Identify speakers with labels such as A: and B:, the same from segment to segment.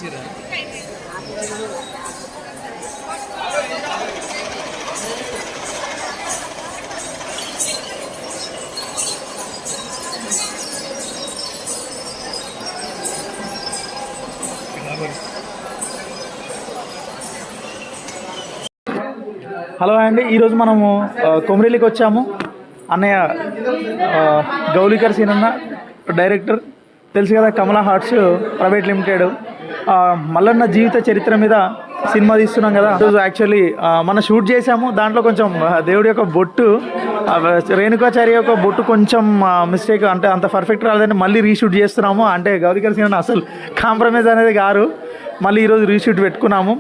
A: Hello అండి, ఈరోజు మనము కొమరేలికి వచ్చాము. అన్నయ్య గౌలికర్ సీనన్న డైరెక్టర్, తెలుసు కదా, కమలా హార్ట్స్ ప్రైవేట్ లిమిటెడ్ మల్లన్న జీవిత చరిత్ర మీద సినిమా తీస్తున్నాం కదా. ఈరోజు యాక్చువల్లీ మనం షూట్ చేసాము. దాంట్లో కొంచెం దేవుడి యొక్క బొట్టు, రేణుకాచార్య యొక్క బొట్టు కొంచెం మిస్టేక్, అంటే అంత పర్ఫెక్ట్ రాలేదని మళ్ళీ రీషూట్ చేస్తున్నాము. అంటే గౌలికర్ సీనన్న అసలు కాంప్రమైజ్ అనేది గారు, మళ్ళీ ఈరోజు రీషూట్ పెట్టుకున్నాము.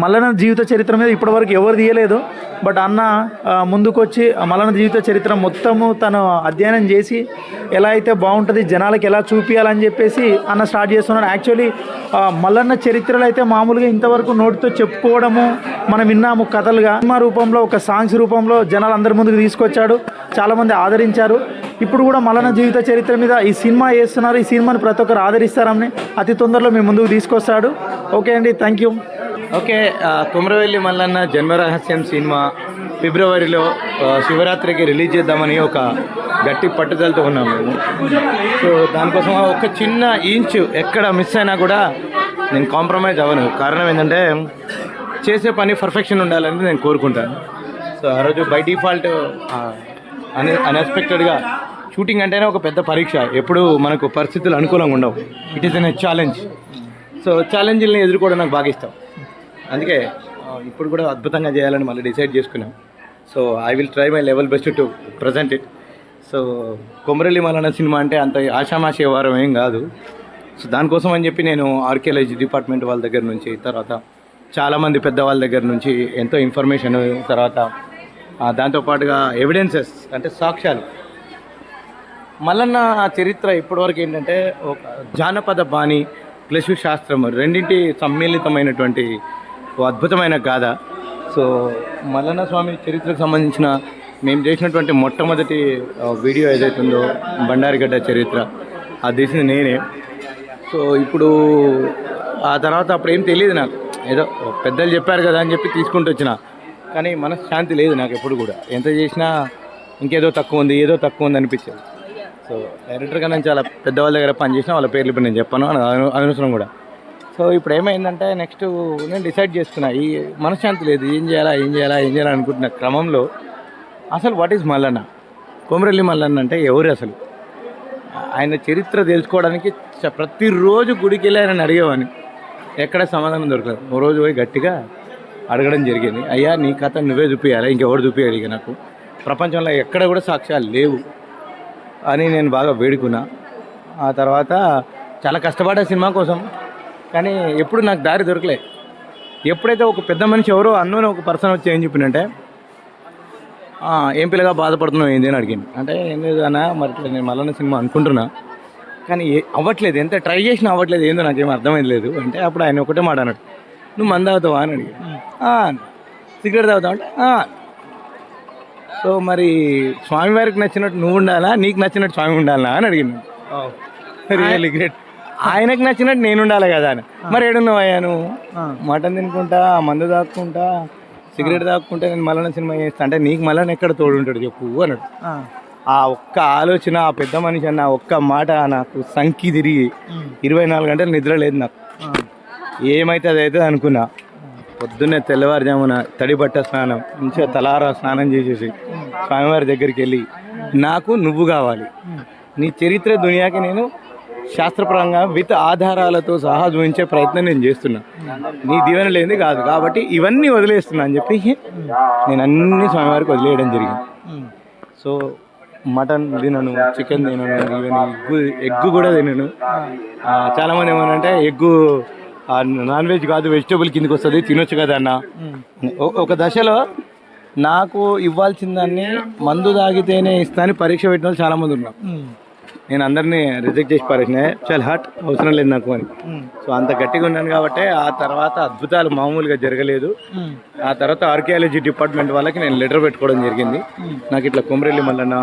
A: మల్లన్న జీవిత చరిత్ర మీద ఇప్పటివరకు ఎవరు తీయలేదు. బట్ అన్న ముందుకొచ్చి మల్లన్న జీవిత చరిత్ర మొత్తము తను అధ్యయనం చేసి ఎలా అయితే బాగుంటుంది, జనాలకు ఎలా చూపించాలని చెప్పేసి అన్న స్టార్ట్ చేస్తున్నాడు. యాక్చువల్లీ మల్లన్న చరిత్రలు అయితే మామూలుగా ఇంతవరకు నోటితో చెప్పుకోవడము మనం విన్నాము కథలుగా. సినిమా రూపంలో, ఒక సాంగ్స్ రూపంలో జనాలు అందరి ముందుకు తీసుకొచ్చాడు, చాలామంది ఆదరించారు. ఇప్పుడు కూడా మల్లన్న జీవిత చరిత్ర మీద ఈ సినిమా చేస్తున్నారు. ఈ సినిమాని ప్రతి ఒక్కరు ఆదరిస్తారని అతి తొందరలో మేము ముందుకు తీసుకొస్తాడు. ఓకే అండి, thank you.
B: Okay, Komaravelli Mallanna జన్మరహస్యం సినిమా ఫిబ్రవరిలో శివరాత్రికి రిలీజ్ చేద్దామని ఒక గట్టి పట్టుదలతో ఉన్నాం మేము. సో దానికోసం ఒక చిన్న ఇంచ్ ఎక్కడ మిస్ అయినా కూడా నేను కాంప్రమైజ్ అవ్వను. కారణం ఏంటంటే చేసే పని పర్ఫెక్షన్ ఉండాలని నేను కోరుకుంటాను. సో ఆ రోజు బై డిఫాల్ట్ అన్ఎక్స్పెక్టెడ్గా షూటింగ్ అంటేనే ఒక పెద్ద పరీక్ష. ఎప్పుడు మనకు పరిస్థితులు అనుకూలంగా ఉండవు. It is an challenge. So ఛాలెంజ్ని ఎదుర్కోవడం నాకు బాగా ఇష్టం. అందుకే ఇప్పుడు కూడా అద్భుతంగా చేయాలని మళ్ళీ డిసైడ్ చేసుకున్నాం. So I will try my level best to present it. So Komaravelli Mallanna cinema అంటే అంత ఆషామాషి వ్యవహారం ఏం కాదు. సో దానికోసం అని చెప్పి నేను ఆర్కియాలజీ డిపార్ట్మెంట్ వాళ్ళ దగ్గర నుంచి, తర్వాత చాలామంది పెద్దవాళ్ళ దగ్గర నుంచి ఎంతో ఇన్ఫర్మేషన్, తర్వాత దాంతోపాటుగా ఎవిడెన్సెస్ అంటే సాక్ష్యాలు. మల్లన్న చరిత్ర ఇప్పటివరకు ఏంటంటే ఒక జానపద బాణి ప్లస్ శాస్త్రం రెండింటి సమ్మిళితమైనటువంటి ఓ అద్భుతమైన గాథ. సో మల్లన్న స్వామి చరిత్రకు సంబంధించిన మేము చేసినటువంటి మొట్టమొదటి వీడియో ఏదైతుందో బండారిగడ్డ చరిత్ర, అది తీసింది నేనే. సో ఇప్పుడు ఆ తర్వాత అప్పుడు ఏం తెలియదు నాకు, ఏదో పెద్దలు చెప్పారు కదా అని చెప్పి తీసుకుంటూ వచ్చిన. కానీ మనశ్శాంతి లేదు నాకు ఎప్పుడు కూడా. ఎంత చేసినా ఇంకేదో తక్కువ ఉంది, ఏదో తక్కువ ఉంది అనిపించేది. సో డైరెక్టర్గా నేను చాలా పెద్దవాళ్ళ దగ్గర పనిచేసిన, వాళ్ళ పేర్లు ఇప్పుడు నేను చెప్పాను అనవసరం కూడా. సో ఇప్పుడు ఏమైందంటే నెక్స్ట్ నేను డిసైడ్ చేసుకున్నా, ఈ మనశ్శాంతి లేదు, ఏం చేయాలా అనుకుంటున్న క్రమంలో అసలు వాట్ ఈజ్ మల్లన్న, కొమరవెల్లి మల్లన్న అంటే ఎవరు, అసలు ఆయన చరిత్ర తెలుసుకోవడానికి ప్రతిరోజు గుడికి వెళ్ళి ఆయన అడిగేవాడిని. ఎక్కడ సమాధానం దొరకలేదు. ఓ రోజు పోయి గట్టిగా అడగడం జరిగింది. అయ్యా నీ కథ నువ్వే చూపించాలి, ఇంకెవరు చూపించాలి, ఇక నాకు ప్రపంచంలో ఎక్కడ కూడా సాక్ష్యాలు లేవు అని నేను బాగా వేడుకున్నా. ఆ తర్వాత చాలా కష్టపడ్డా సినిమా కోసం, కానీ ఎప్పుడు నాకు దారి దొరకలే. ఎప్పుడైతే ఒక పెద్ద మనిషి ఎవరో అన్నోని ఒక పర్సన్ వచ్చి ఏం చెప్పిందంటే, ఏం పిల్లగా బాధపడుతున్నావు ఏంది అని అడిగింది. అంటే ఏం లేదు అన్న, మరి నేను మల్లన్న సినిమా అనుకుంటున్నా కానీ అవ్వట్లేదు, ఎంత ట్రై చేసినా అవ్వట్లేదు, ఏందో నాకేం అర్థమైంది లేదు అంటే, అప్పుడు ఆయన ఒకటే మాట అన్నాడు, నువ్వు మందు తాగుతావా అని అడిగి, సిగరెట్ తాగుతావు అంటే. సో మరి స్వామివారికి నచ్చినట్టు నువ్వు ఉండాలా, నీకు నచ్చినట్టు స్వామి ఉండాలా అని అడిగింది. Really great. ఆయనకు నచ్చినట్టు నేను ఉండాలి కదా అని. మరి ఏడున్నావు అయ్యా నువ్వు? మటన్ తినుకుంటా, మందు తాక్కుంటా, సిగరెట్ తాక్కుంటా నేను మల్లన్న సినిమా చేస్తా అంటే, నీకు మల్లన్న ఎక్కడ తోడు ఉంటాడు చెప్పు అన్నాడు. ఆ ఒక్క ఆలోచన, ఆ పెద్ద మనిషి అన్న ఒక్క మాట నాకు సంకి తిరిగి 24 గంటలు నిద్ర లేదు నాకు. ఏమైతే అదైతే అనుకున్నా. పొద్దున్నే తెల్లవారుజామున తడి బట్ట స్నానం, మంచిగా తలారా స్నానం చేసేసి స్వామివారి దగ్గరికి వెళ్ళి, నాకు నువ్వు కావాలి, నీ చరిత్ర దునియాకి నేను శాస్త్రపరంగా విత్ ఆధారాలతో సహా చూపించే ప్రయత్నం నేను చేస్తున్నా, నీ దీవెన లేనిది కాదు, కాబట్టి ఇవన్నీ వదిలేస్తున్నా అని చెప్పి నేను అన్ని స్వామివారికి వదిలేయడం జరిగింది. సో మటన్ తినను, చికెన్ తినను, ఈవెన్ ఎగ్గు కూడా తినను. చాలామంది ఏమనంటే ఎగ్గు నాన్ వెజ్ కాదు, వెజిటేబుల్ కిందకి వస్తుంది, తినొచ్చు కదా అన్న. ఒక దశలో నాకు ఇవ్వాల్సిన దాన్ని మందు తాగితేనే ఇస్తా అని పరీక్ష పెట్టిన వాళ్ళు చాలామంది ఉన్నారు. నేను అందరినీ రిజెక్ట్ చేసి పారేసిన, చాలా హార్ట్ అవసరం లేదు నాకు అని. సో అంత గట్టిగా ఉన్నాను కాబట్టి ఆ తర్వాత అద్భుతాలు మామూలుగా జరగలేదు. ఆ తర్వాత ఆర్కియాలజీ డిపార్ట్మెంట్ వాళ్ళకి నేను లెటర్ పెట్టుకోవడం జరిగింది, నాకు ఇట్లా కొమరవెల్లి మల్లన్న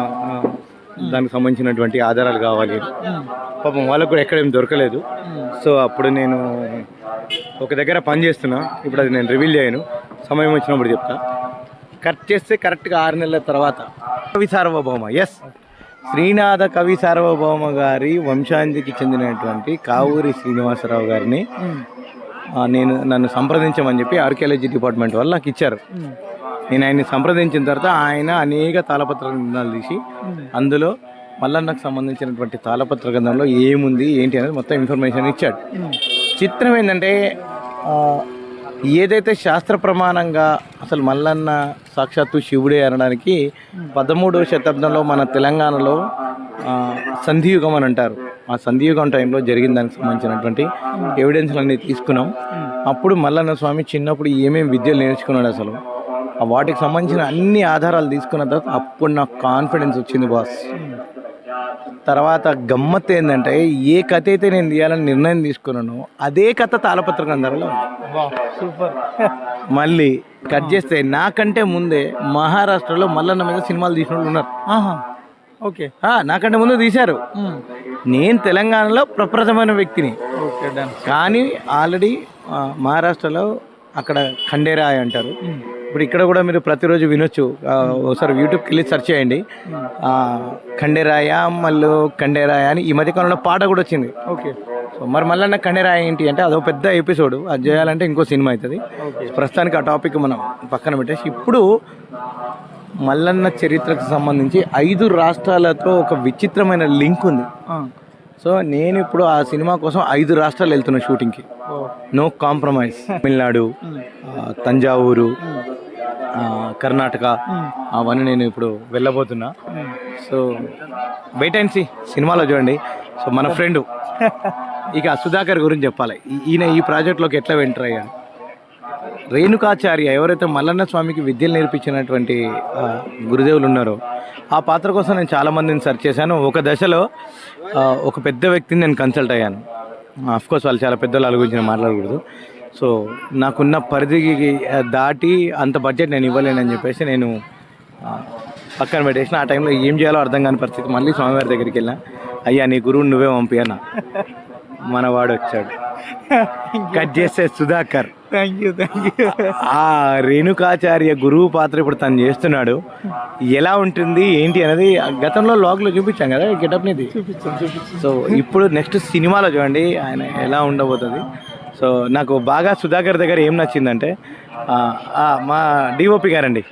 B: దానికి సంబంధించినటువంటి ఆధారాలు కావాలి. పాపం వాళ్ళకు కూడా ఎక్కడేం దొరకలేదు. సో అప్పుడు నేను ఒక దగ్గర పని చేస్తున్నా, ఇప్పుడు అది నేను రివీల్ చేయను, సమయం వచ్చినప్పుడు చెప్తా. కట్ చేస్తే కరెక్ట్గా 6 నెలల తర్వాత కవి సార్వభౌమ, ఎస్, శ్రీనాథ కవి సార్వభౌమ గారి వంశానికి చెందినటువంటి కావూరి శ్రీనివాసరావు గారిని నన్ను సంప్రదించమని చెప్పి ఆర్కియాలజీ డిపార్ట్మెంట్ వాళ్ళు నాకు ఇచ్చారు. నేను ఆయన్ని సంప్రదించిన తర్వాత ఆయన అనేక తాళపత్ర గ్రంథాలు తీసి అందులో మల్లన్నకు సంబంధించినటువంటి తాళపత్ర గ్రంథంలో ఏముంది ఏంటి అనేది మొత్తం ఇన్ఫర్మేషన్ ఇచ్చాడు. చిత్రం ఏంటంటే ఏదైతే శాస్త్ర ప్రమాణంగా అసలు మల్లన్న సాక్షాత్తు శివుడే అనడానికి 13వ శతాబ్దంలో మన తెలంగాణలో సంధియుగం అని అంటారు. ఆ సంధియుగం టైంలో జరిగిన దానికి సంబంధించినటువంటి ఎవిడెన్స్లన్నీ తీసుకున్నాం. అప్పుడు మల్లన్న స్వామి చిన్నప్పుడు ఏమేమి విద్యలు నేర్చుకున్నాడు, అసలు వాటికి సంబంధించిన అన్ని ఆధారాలు తీసుకున్న తర్వాత అప్పుడు నాకు కాన్ఫిడెన్స్ వచ్చింది బాస్. తర్వాత గమ్మత్ ఏంటంటే ఏ కథ అయితే నేను తీయాలని నిర్ణయం తీసుకున్నాను అదే కథ తాళపత్ర గ్రంథాలలో
A: సూపర్.
B: మళ్ళీ కట్ చేస్తే నాకంటే ముందే మహారాష్ట్రలో మల్లన్న మీద సినిమాలు తీసిన వాళ్ళు ఉన్నారు.
A: ఓకే,
B: నాకంటే ముందు తీశారు. నేను తెలంగాణలో ప్రప్రథమైన వ్యక్తిని. కానీ ఆల్రెడీ మహారాష్ట్రలో అక్కడ ఖండేరాయ అంటారు. ఇప్పుడు ఇక్కడ కూడా మీరు ప్రతిరోజు వినొచ్చు, ఒకసారి యూట్యూబ్కి వెళ్ళి సెర్చ్ చేయండి, ఖండేరాయ మళ్ళీ ఖండేరాయ అని ఈ మధ్యకాలంలో పాట కూడా వచ్చింది.
A: ఓకే,
B: సో మరి మల్లన్న ఖండేరాయ ఏంటి అంటే అదొక పెద్ద ఎపిసోడ్, అది చేయాలంటే ఇంకో సినిమా అవుతుంది. ప్రస్తుతానికి ఆ టాపిక్ మనం పక్కన పెట్టేసి ఇప్పుడు మల్లన్న చరిత్రకు సంబంధించి 5 రాష్ట్రాలతో ఒక విచిత్రమైన లింక్ ఉంది. సో నేను ఇప్పుడు ఆ సినిమా కోసం 5 రాష్ట్రాలు వెళ్తున్నా షూటింగ్కి, నో కాంప్రమైజ్. తమిళనాడు, తంజావూరు, కర్ణాటక, అవన్నీ నేను ఇప్పుడు వెళ్ళబోతున్నా. సో వెయిట్ అండ్ సీ, సినిమాలో చూడండి. సో మన ఫ్రెండ్ ఇక సుధాకర్ గురించి చెప్పాలి. ఈయన ఈ ప్రాజెక్ట్లోకి ఎట్లా ఎంటర్ అయ్యాడు. రేణుకాచార్య ఎవరైతే మల్లన్న స్వామికి విద్యలు నేర్పించినటువంటి గురుదేవులు ఉన్నారో ఆ పాత్ర కోసం నేను చాలామందిని సెర్చ్ చేశాను. ఒక దశలో ఒక పెద్ద వ్యక్తిని నేను కన్సల్ట్ అయ్యాను. అఫ్కోర్స్ వాళ్ళు చాలా పెద్ద వాళ్ళ గురించి నేను మాట్లాడకూడదు. సో నాకున్న పరిధికి దాటి అంత బడ్జెట్ నేను ఇవ్వలేనని చెప్పేసి నేను పక్కన పెట్టేసిన. ఆ టైంలో ఏం చేయాలో అర్థం కాని పరిస్థితి. మళ్ళీ స్వామివారి దగ్గరికి వెళ్ళినా, అయ్యా నీ గురువుని నువ్వే పంపియన్నా. మనవాడు వచ్చాడు, కట్ చేస్తే సుధాకర్.
A: Thank you.
B: ఆ రేణుకాచార్య గురువు పాత్ర ఇప్పుడు తను చేస్తున్నాడు. ఎలా ఉంటుంది ఏంటి అనేది గతంలో లాగ్లో చూపించాం కదా గెటప్ అనేది. సో ఇప్పుడు నెక్స్ట్ సినిమాలో చూడండి ఆయన ఎలా ఉండబోతుంది. సో నాకు బాగా సుధాకర్ దగ్గర ఏం నచ్చిందంటే మా డిఓపి గారండి,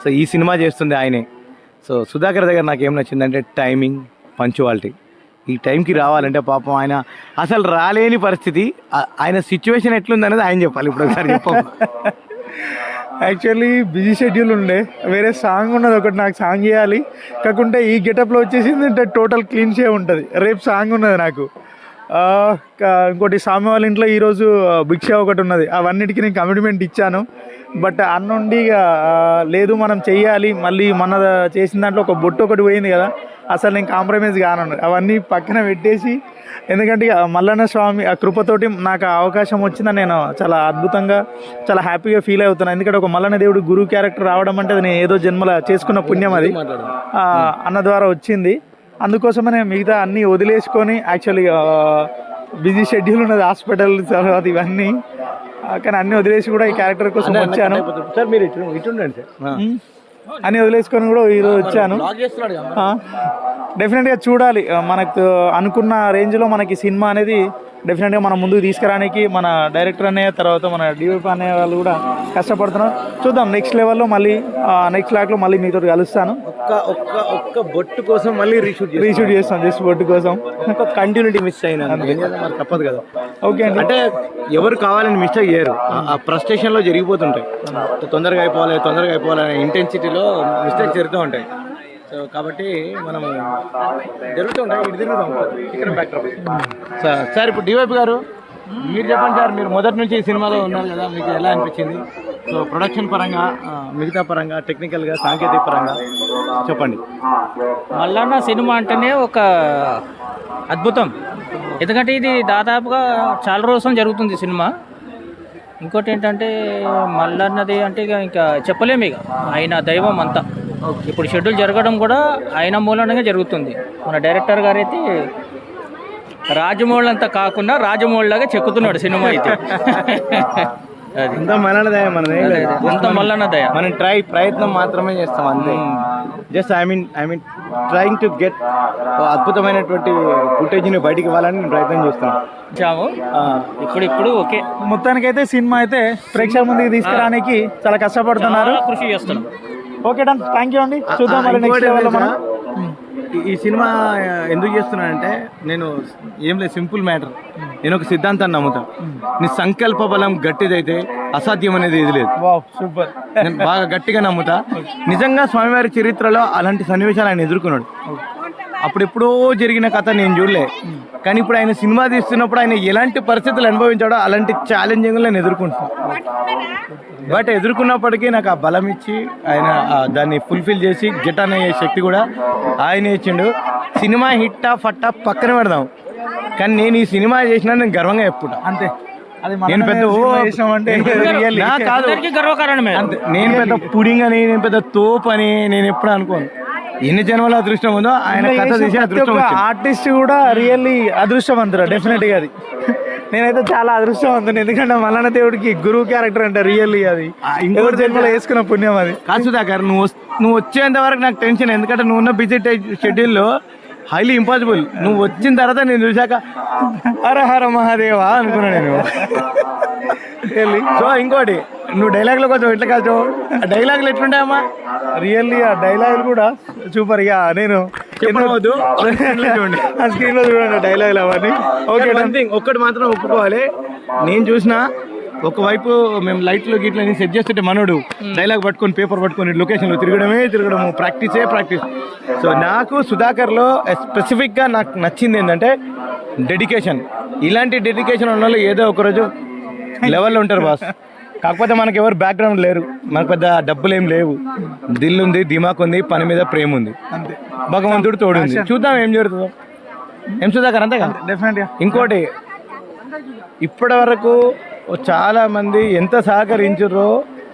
B: సో ఈ సినిమా చేస్తుంది ఆయనే. సో సుధాకర్ దగ్గర నాకు ఏం నచ్చిందంటే టైమింగ్, పంచువాలిటీ. ఈ టైంకి రావాలంటే పాపం ఆయన అసలు రాలేని పరిస్థితి. ఆయన సిచ్యువేషన్ ఎట్లుందనేది ఆయన చెప్పాలి. ఇప్పుడు ఒకసారి చెప్పాము.
A: యాక్చువల్లీ బిజీ షెడ్యూల్ ఉండే, వేరే సాంగ్ ఉన్నది ఒకటి, నాకు సాంగ్ చేయాలి. కాకుంటే ఈ గెటప్లో వచ్చేసింది అంటే టోటల్ క్లీన్ షేవ్ ఉంటుంది. రేపు సాంగ్ ఉన్నది నాకు. ఇంకోటి స్వామి వాళ్ళ ఇంట్లో ఈరోజు భిక్ష ఒకటి ఉన్నది. అవన్నిటికీ నేను కమిట్మెంట్ ఇచ్చాను. బట్ అన్నుండి లేదు మనం చెయ్యాలి. మళ్ళీ మన చేసిన దాంట్లో ఒక బొట్టు ఒకటి పోయింది కదా, అసలు నేను కాంప్రమైజ్ కానున్నాను. అవన్నీ పక్కన పెట్టేసి, ఎందుకంటే మల్లన్న స్వామి ఆ కృపతోటి నాకు అవకాశం వచ్చిందని నేను చాలా అద్భుతంగా చాలా హ్యాపీగా ఫీల్ అవుతున్నాను. ఎందుకంటే ఒక మల్లన్న దేవుడు గురువు క్యారెక్టర్ రావడం అంటే అది నేను ఏదో జన్మల చేసుకున్న పుణ్యం, అది అన్న ద్వారా వచ్చింది. అందుకోసమే నేను మిగతా అన్నీ వదిలేసుకొని, యాక్చువల్లీ బిజీ షెడ్యూల్ ఉన్నది, హాస్పిటల్ తర్వాత ఇవన్నీ, కానీ అన్నీ వదిలేసి కూడా ఈ క్యారెక్టర్ కోసం వచ్చాను.
B: సార్ మీరు ఇటుండండి సార్,
A: అన్నీ వదిలేసుకొని కూడా ఈరోజు వచ్చాను. డెఫినెట్గా చూడాలి. మనకు అనుకున్న రేంజ్లో మనకి సినిమా అనేది డెఫినెట్గా మనం ముందుకు తీసుకురానికి మన డైరెక్టర్ అనే తర్వాత మన డిఓపి అనే వాళ్ళు కూడా కష్టపడుతున్నాం. చూద్దాం నెక్స్ట్ లెవెల్లో మళ్ళీ నెక్స్ట్ లాక్లో మళ్ళీ మీతో కలుస్తాను.
B: ఒక్క బొట్టు కోసం మళ్ళీ
A: రీషూట్ చేస్తాం, జస్ట్ బొట్టు కోసం.
B: ఒక కంటిన్యూటీ మిస్ అయినా మరి తప్పదు కదా.
A: ఓకే అండి,
B: అంటే ఎవరు కావాలని మిస్టేక్ చేయరు, ఆ ఫ్రస్ట్రేషన్లో జరిగిపోతుంటాయి. తొందరగా అయిపోవాలి అనే ఇంటెన్సిటీలో మిస్టేక్ జరుగుతూ ఉంటాయి. సో కాబట్టి మనం జరుగుతూ ఉంటాయి, ఇటు తిరుగుతాం ఇక్కడ బ్యాక్డ్రాప్. సార్ ఇప్పుడు డివైపీ గారు మీరు చెప్పండి సార్, మీరు మొదటి నుంచి ఈ సినిమాలో ఉన్నారు కదా, మీకు ఎలా అనిపించింది? సో ప్రొడక్షన్ పరంగా, మిగతా పరంగా, టెక్నికల్గా, సాంకేతిక పరంగా చెప్పండి.
C: మల్లన్న సినిమా అంటేనే ఒక అద్భుతం. ఎందుకంటే ఇది దాదాపుగా చాలా రోజులు జరుగుతుంది సినిమా. ఇంకోటి ఏంటంటే మల్లన్నది అంటే ఇంకా చెప్పలేము, ఇక ఆయన దైవం అంతా. ఇప్పుడు షెడ్యూల్ జరగడం కూడా ఆయన మూలంగా జరుగుతుంది. మన డైరెక్టర్ గారు అయితే రాజమౌళి అంతా కాకుండా రాజమౌళిలాగా చెక్కుతున్నాడు సినిమా అయితే. అది
B: అంతా మల్లన్న దయ మనది.
C: అంత మల్లన్న దయ.
B: మనం ప్రయత్నం మాత్రమే చేస్తాం అంతే. Just I mean trying to get అద్భుతమైనటువంటి ఫుటేజ్ని బయటికి ఇవ్వాలని నేను ప్రయత్నం చేస్తాను.
C: వచ్చాము ఇప్పుడు ఓకే.
A: మొత్తానికైతే సినిమా అయితే ప్రేక్షకుల ముందుకు తీసుకురానికి చాలా కష్టపడుతున్నారు.
C: చాలా కృషి చేస్తున్నాం.
A: ఓకే డన్, థ్యాంక్ యూ అండి. చూద్దాం మళ్ళీ నెక్స్ట్ లెవెల్లో మనం.
B: ఈ సినిమా ఎందుకు చేస్తున్నానంటే నేను ఏం లేదు, సింపుల్ మ్యాటర్. నేను ఒక సిద్ధాంతాన్ని నమ్ముతాను. నీ సంకల్ప బలం గట్టిదైతే అసాధ్యం అనేది ఏది లేదు.
A: Wow super.
B: నేను బాగా గట్టిగా నమ్ముతా. నిజంగా స్వామివారి చరిత్రలో అలాంటి సన్నివేశాలు ఆయన ఎదుర్కొన్నాడు. అప్పుడు ఎప్పుడో జరిగిన కథ నేను చూడలే, కానీ ఇప్పుడు ఆయన సినిమా తీస్తున్నప్పుడు ఆయన ఎలాంటి పరిస్థితులు అనుభవించాడో అలాంటి ఛాలెంజింగ్లు నేను ఎదుర్కొంటున్నాను. బట్ ఎదుర్కొన్నప్పటికీ నాకు ఆ బలం ఇచ్చి ఆయన దాన్ని ఫుల్ఫిల్ చేసి గిటాన్ అయ్యే శక్తి కూడా ఆయన ఇచ్చిండు. సినిమా హిట్టా ఫట్టా పక్కన పెడదాం, కానీ నేను ఈ సినిమా చేసినా నేను గర్వంగా చెప్పుకుంటా
A: అంతే. అది
B: నేను పెద్ద కాదు,
C: అందరికీ గర్వకారణమే.
B: నేను పెద్ద పుడింగ్ అని, నేను పెద్ద తోపు అని నేను ఎప్పుడు అనుకోను. ఎన్ని జన్మల అదృష్టం ఉందో ఆయన కథ తీసి అదృష్టం.
A: ఆర్టిస్ట్ కూడా రియల్లీ అదృష్టవంతుడు డెఫినెట్ గా. అది నేనైతే చాలా అదృష్టవంతుని, ఎందుకంటే మల్లన్న దేవుడికి గురువు క్యారెక్టర్ అంటే రియల్లీ అది ఇంకొక జన్మలో వేసుకున్న పుణ్యం అది.
B: కాదు సుధాకర్, నువ్వు వచ్చేంత వరకు నాకు టెన్షన్, ఎందుకంటే నువ్వు ఉన్న బిజీ షెడ్యూల్లో హైలీ ఇంపాసిబుల్. నువ్వు వచ్చిన తర్వాత నేను చూశాక హర హర మహాదేవా అనుకున్నా నేను. సో ఇంకోటి, నువ్వు డైలాగ్లో కొంచెం ఎట్లా కాదు, ఆ డైలాగులు ఎట్లుంటాయమ్మా?
A: రియల్లీ ఆ డైలాగులు కూడా సూపర్. ఇక నేను
B: చెప్పవద్దు,
A: ఆ స్క్రీన్ లో చూడండి డైలాగులు అవన్నీ. ఓకే
B: ఒక్కటి మాత్రం ఒప్పుకోవాలి, నేను చూసిన ఒకవైపు మేము లైట్లు గిట్లు అని సెట్ చేస్తుంటే మనోడు డైలాగ్ పట్టుకొని పేపర్ పట్టుకొని లొకేషన్లో తిరగడము, ప్రాక్టీస్. సో నాకు సుధాకర్లో స్పెసిఫిక్గా నాకు నచ్చింది ఏంటంటే డెడికేషన్. ఇలాంటి డెడికేషన్ ఉన్న వాళ్ళు ఏదో ఒకరోజు లెవెల్లో ఉంటారు బాస్. కాకపోతే మనకి ఎవరు బ్యాక్గ్రౌండ్ లేరు, మనకు పెద్ద డబ్బులు ఏం లేవు, దిల్ ఉంది, దిమాక్ ఉంది, పని మీద ప్రేమ ఉంది,
A: అంతే.
B: భగవంతుడు తోడుంది. చూద్దాం ఏం జరుగుతుందో. ఏం సుధాకర్ అంతే కదా.
A: డెఫినెట్గా.
B: ఇంకోటి, ఇప్పటి వరకు చాలా మంది ఎంత సహకరించారో